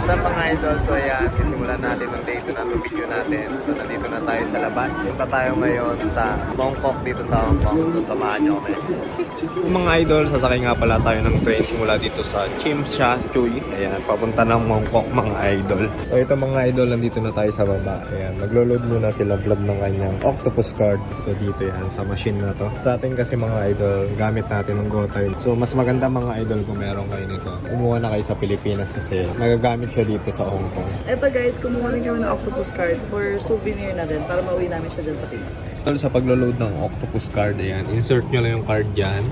What's up mga idol? So ayan, simulan natin ng day 2 na video natin. So nandito na tayo sa labas. Punta tayo ngayon sa Mongkok dito sa Hong Kong. So samahan nyo kami. Mga idol, sasakay nga pala tayo ng train simula dito sa Tsim Sha Tsui. Ayan, papunta ng Mongkok mga idol. So ito mga idol, nandito na tayo sa baba. Ayan, naglo-load muna sila vlog ng kanyang octopus card. So dito yan, sa machine na to. Sa atin kasi mga idol, gamit natin ng GoTime. So mas maganda mga idol kung meron kayo nito. Kumuha na kayo sa Pilipinas kasi nagagamit siya dito sa Hong Kong. Eto guys, kumuha rin kami ng octopus card for souvenir na din para mauwi namin siya dyan sa Pinas. Tol, sa paglo-load ng octopus card, ayan, insert nyo lang yung card dyan.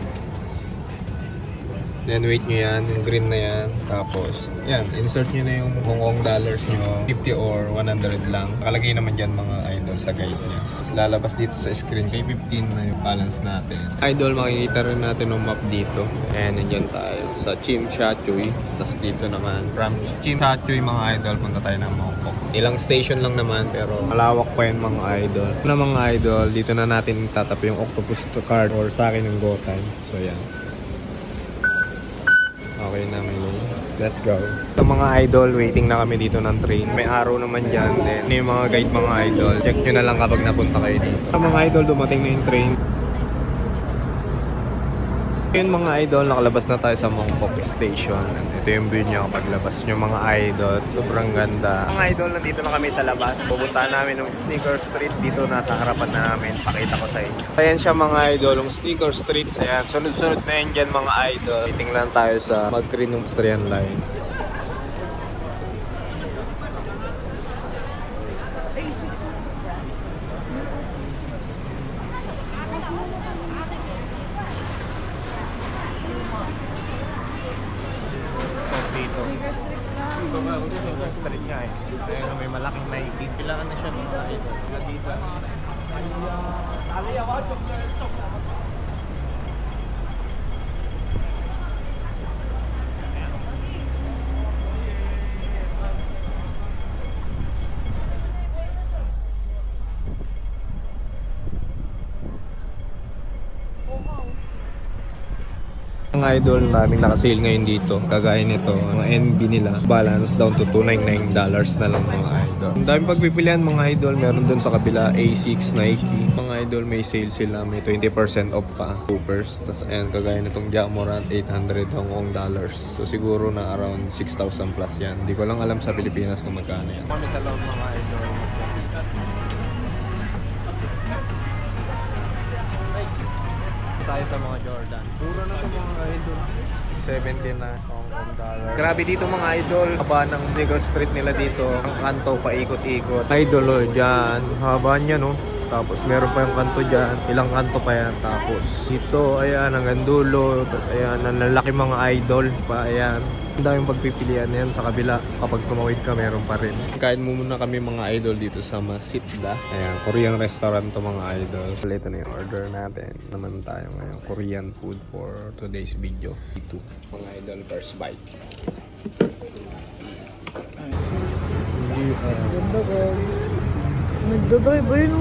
Then wait nyo yan, yung green na yan. Tapos, yan, insert nyo na yung Hong Kong dollars nyo, 50 or 100 lang. Nakalagay naman dyan mga idol sa guide niya. Tapos lalabas dito sa screen, kay 15 na yung balance natin. Idol, makikita rin natin yung map dito. Ayan, nandiyan tayo sa Tsim Sha Tsui. Tapos dito naman, from Tsim Sha Tsui mga idol, punta tayo ng Mongkok. Ilang station lang naman, pero malawak pa yun mga idol. Na mga idol, dito na natin tatapi yung octopus card or sa akin yung GoTime. So yan. Okay na, may load. Let's go. Ito mga idol, waiting na kami dito ng train. May araw naman dyan. Then, yung mga guide mga idol. Check nyo na lang kapag napunta kayo dito. Mga idol, dumating na yung train. Yun mga idol, nakalabas na tayo sa Mongkok Station. Ito yung view niya kapag labas nyo mga idol. Sobrang ganda. Mga idol, nandito na kami sa labas. Pupuntahan namin ng Sneaker Street dito nasa harapan namin. Pakita ko sa inyo. Ayan siya mga idol, yung Sneaker Street. Ayan, sunod-sunod na yun dyan mga idol. Waiting lang tayo sa mag-green ng Austrian line. Street nga eh. Ayun, may malaking Nike. Kailangan na siya mga ito. Dito. Mga idol, maraming nakasale ngayon dito. Kagaya nito, mga NB nila, balance down to $299 na lang mga idol. Ang daming pagpipilian mga idol, meron dun sa kabila, A6, Nike. Mga idol, may sale sila, may 20% off pa. Coopers, tas ayan, kagaya nitong Jamorant, 800 Hong Kong dollars. So siguro na around 6,000 plus yan. Hindi ko lang alam sa Pilipinas kung magkano yan. Kami sa loob mga idol. Tayo sa mga Jordan. Puro na ito mga idol. 70 na Hong Kong dollar. Grabe dito mga idol. Haba ng Sneaker Street nila dito. Ang kanto paikot-ikot. Idol o dyan. Haba niya no. Tapos meron pa yung kanto dyan. Ilang kanto pa yan. Tapos dito ayan hanggang dulo. Tapos ayan ang lalaki mga idol pa ayan. Ang daming pagpipilian na yan sa kabila. Kapag tumawid ka meron pa rin. Kain mo muna kami mga idol dito sa Masitda. Ayan, Korean restaurant to mga idol. Ito na yung order natin. Naman tayo ngayon Korean food for today's video. Ito mga idol, first bite. Ganda ko. Nagdadrive ba yun?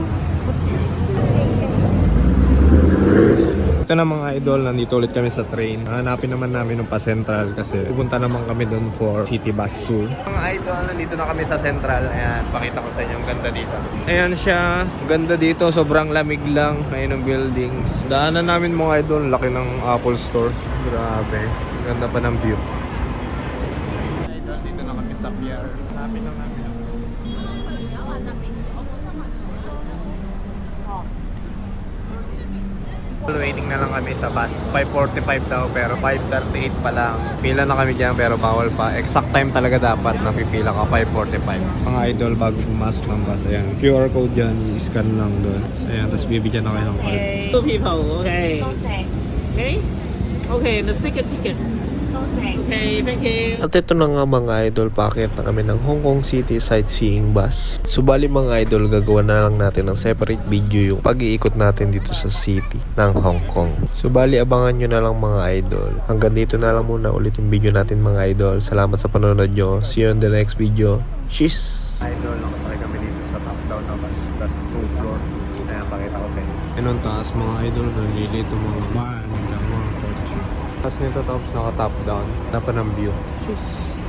Ito na mga idol, nandito ulit kami sa train. Hanapin naman namin yung pa-central kasi pupunta naman kami doon for city bus tour. Mga idol, nandito na kami sa central. Ayan, pakita ko sa inyo ang ganda dito. Ayan siya, ganda dito, sobrang lamig lang. Ayan ang buildings. Daanan namin mga idol, laki ng Apple Store. Grabe, ganda pa ng view. Idol, dito na kami sa pier. Hanapin lang namin. Waiting na lang kami sa bus. 5:45 daw pero 5:38 pa lang. Pila na kami dyan pero bawal pa. Exact time talaga dapat na pipila ka 5:45. Mga idol bago pumasok ng bus. Ayan. QR code dyan. I-scan lang doon. Ayan. Tapos bibigyan na kayo ng card. Two people, okay. Okay? Okay, the second ticket. Okay, thank you. At ito na nga mga idol, paakyat na kami ng Hong Kong City sightseeing bus. Subali mga idol, gagawa na lang natin ng separate video yung pag-iikot natin dito sa city ng Hong Kong. Subali abangan nyo na lang mga idol. Hanggang dito na lang muna ulit yung video natin mga idol. Salamat sa panonood nyo. See you on the next video. Cheers! Idol, nakasakay kami dito sa top down na bus. Tas 2 floor. Ayan, pakita ko sa inyo. Yan ang taas mga idol. Nalilito mga van. Mga kotse. Tapos nito tapos naka top down. Napa ng view. Cheers!